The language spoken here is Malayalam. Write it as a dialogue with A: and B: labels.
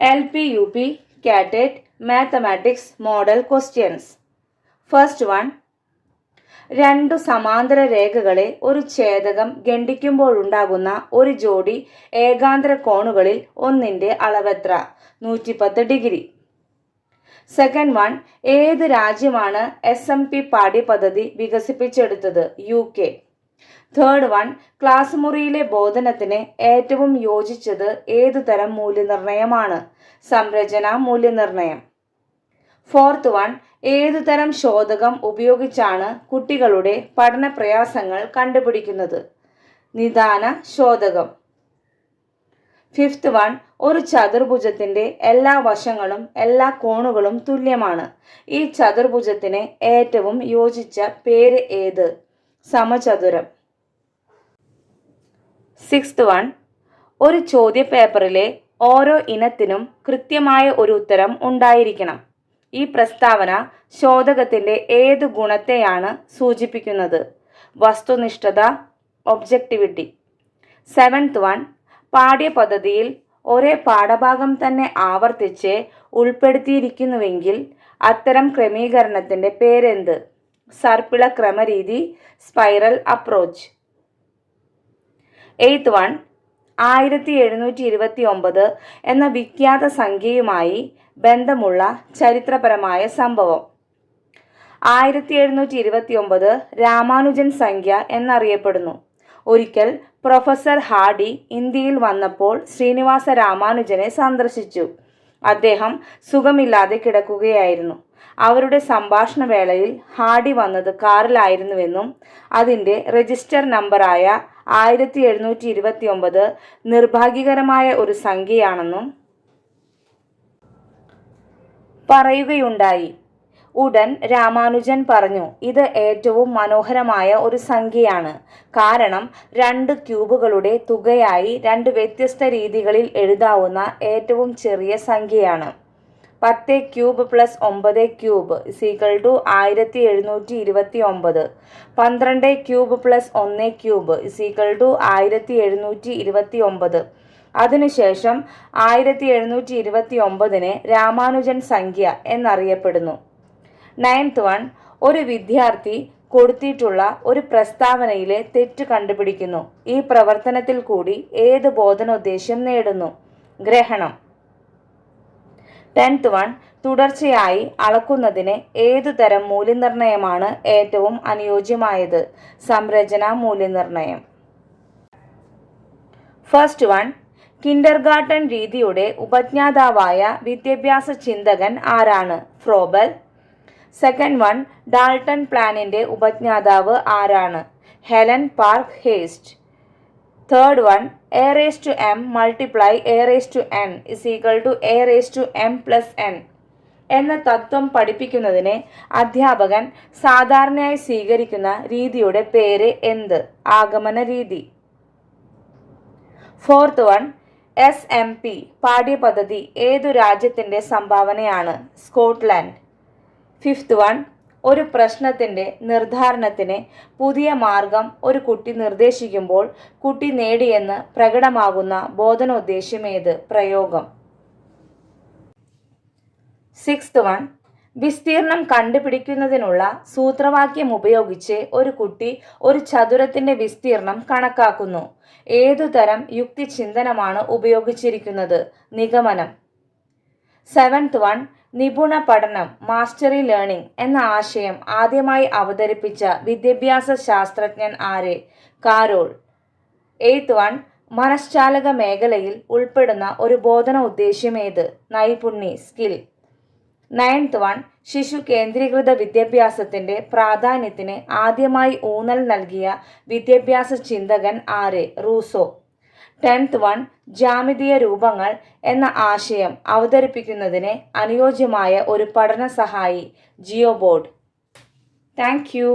A: LP, UP, CATET, Mathematics Model Questions. First one. രണ്ടു സമാന്തര രേഖകളെ ഒരു ഛേദകം ഖണ്ഡിക്കുമ്പോഴുണ്ടാകുന്ന ഒരു ജോഡി ഏകാന്തര കോണുകളിൽ ഒന്നിൻ്റെ അളവെത്ര? 110 ഡിഗ്രി. Second one. ഏത് രാജ്യമാണ് SMP പാഠ്യപദ്ധതി വികസിപ്പിച്ചെടുത്തത്? UK. Third one. ക്ലാസ് മുറിയിലെ ബോധനത്തിന് ഏറ്റവും യോജിച്ചത് ഏതുതരം മൂല്യനിർണ്ണയമാണ്? സംരചനാ മൂല്യനിർണ്ണയം. Fourth one. ഏതുതരം ശോധകം ഉപയോഗിച്ചാണ് കുട്ടികളുടെ പഠന പ്രയാസങ്ങൾ കണ്ടുപിടിക്കുന്നത്? നിദാന ശോധകം. Fifth one. ഒരു ചതുർഭുജത്തിൻ്റെ എല്ലാ വശങ്ങളും എല്ലാ കോണുകളും തുല്യമാണ്. ഈ ചതുർഭുജത്തിന് ഏറ്റവും യോജിച്ച പേര് ഏത്? സമചതുരം. Sixth one. ഒരു ചോദ്യപേപ്പറിലെ ഓരോ ഇനത്തിനും കൃത്യമായ ഒരു ഉത്തരം ഉണ്ടായിരിക്കണം. ഈ പ്രസ്താവന ശോധകത്തിൻ്റെ ഏത് ഗുണത്തെയാണ് സൂചിപ്പിക്കുന്നത്? വസ്തുനിഷ്ഠത, ഒബ്ജക്റ്റിവിറ്റി. Seventh one. പാഠ്യപദ്ധതിയിൽ ഒരേ പാഠഭാഗം തന്നെ ആവർത്തിച്ച് ഉൾപ്പെടുത്തിയിരിക്കുന്നുവെങ്കിൽ അത്തരം ക്രമീകരണത്തിൻ്റെ പേരെന്ത്? സർപ്പിള ക്രമരീതി, സ്പൈറൽ അപ്രോച്ച്. Eighth one. 1729 എന്ന വിഖ്യാത സംഖ്യയുമായി ബന്ധമുള്ള ചരിത്രപരമായ സംഭവം. 1729 രാമാനുജൻ സംഖ്യ എന്നറിയപ്പെടുന്നു. ഒരിക്കൽ പ്രൊഫസർ ഹാർഡി ഇന്ത്യയിൽ വന്നപ്പോൾ ശ്രീനിവാസ രാമാനുജനെ സന്ദർശിച്ചു. അദ്ദേഹം സുഖമില്ലാതെ കിടക്കുകയായിരുന്നു. അവരുടെ സംഭാഷണ വേളയിൽ ഹാർഡി വന്നത് കാറിലായിരുന്നുവെന്നും അതിൻ്റെ രജിസ്റ്റർ നമ്പറായ 1729 നിർഭാഗ്യകരമായ ഒരു സംഖ്യയാണെന്നും പറയുകയുണ്ടായി. ഉടൻ രാമാനുജൻ പറഞ്ഞു, ഇത് ഏറ്റവും മനോഹരമായ ഒരു സംഖ്യയാണ്. കാരണം 2 ക്യൂബുകളുടെ തുകയായി 2 വ്യത്യസ്ത രീതികളിൽ എഴുതാവുന്ന ഏറ്റവും ചെറിയ സംഖ്യയാണ്. 10 cube plus 9 cube = 1729. 12 cube plus 1 cube = 1729. അതിനുശേഷം 1729 രാമാനുജൻ സംഖ്യ എന്നറിയപ്പെടുന്നു. Ninth one. ഒരു വിദ്യാർത്ഥി കൊടുത്തിട്ടുള്ള ഒരു പ്രസ്താവനയിലെ തെറ്റ് കണ്ടുപിടിക്കുന്നു. ഈ പ്രവർത്തനത്തിൽ കൂടി ഏത് ബോധനോദ്ദേശ്യം നേടുന്നു? ഗ്രഹണം. 10th one. തുടർച്ചയായി അളക്കുന്നതിന് ഏതുതരം മൂല്യനിർണ്ണയമാണ് ഏറ്റവും അനുയോജ്യമായത്? സംരചനാ മൂല്യനിർണ്ണയം. First one. കിൻഡർഗാർട്ടൻ രീതിയുടെ ഉപജ്ഞാതാവായ വിദ്യാഭ്യാസ ചിന്തകൻ ആരാണ്? ഫ്രോബൽ. Second one. ഡാൾട്ടൺ പ്ലാനിൻ്റെ ഉപജ്ഞാതാവ് ആരാണ്? Helen park heist. Third one. a⁻m multiply a⁻n = a⁻m+n എന്ന തത്വം പഠിപ്പിക്കുന്നതിന് അധ്യാപകൻ സാധാരണയായി സ്വീകരിക്കുന്ന രീതിയുടെ പേര് എന്ത്? ആഗമന രീതി. Fourth one. SMP പാഠ്യപദ്ധതി ഏതു രാജ്യത്തിൻ്റെ സംഭാവനയാണ്? സ്കോട്ട്ലൻഡ്. Fifth one. ഒരു പ്രശ്നത്തിൻ്റെ നിർദ്ധാരണത്തിന് പുതിയ മാർഗം ഒരു കുട്ടി നിർദ്ദേശിക്കുമ്പോൾ കുട്ടി നേടിയെന്ന് പ്രകടമാകുന്ന ബോധനോദ്ദേശ്യം ഏത്? പ്രയോഗം. Sixth one. വിസ്തീർണം കണ്ടുപിടിക്കുന്നതിനുള്ള സൂത്രവാക്യം ഉപയോഗിച്ച് ഒരു കുട്ടി ഒരു ചതുരത്തിൻ്റെ വിസ്തീർണം കണക്കാക്കുന്നു. ഏതുതരം യുക്തിചിന്തനമാണ് ഉപയോഗിച്ചിരിക്കുന്നത്? നിഗമനം. Seventh one. നിപുണ പഠനം മാസ്റ്ററി ലേണിംഗ് എന്ന ആശയം ആദ്യമായി അവതരിപ്പിച്ച വിദ്യാഭ്യാസ ശാസ്ത്രജ്ഞൻ ആര്? കാരോൾ. Eighth one. മനഃശാലക മേഖലയിൽ ഉൾപ്പെടുന്ന ഒരു ബോധന ഉദ്ദേശ്യം ഏത്? നൈപുണ്യ സ്കിൽ. Ninth one. ശിശു കേന്ദ്രീകൃത വിദ്യാഭ്യാസത്തിൻ്റെ പ്രാധാന്യത്തിന് ആദ്യമായി ഊന്നൽ നൽകിയ വിദ്യാഭ്യാസ ചിന്തകൻ ആര്? റൂസോ. 10th one. ജ്യാമിതീയ രൂപങ്ങൾ എന്ന ആശയം അവതരിപ്പിക്കുന്നതിന് അനുയോജ്യമായ ഒരു പഠന സഹായി? ജിയോബോർഡ്. Thank U.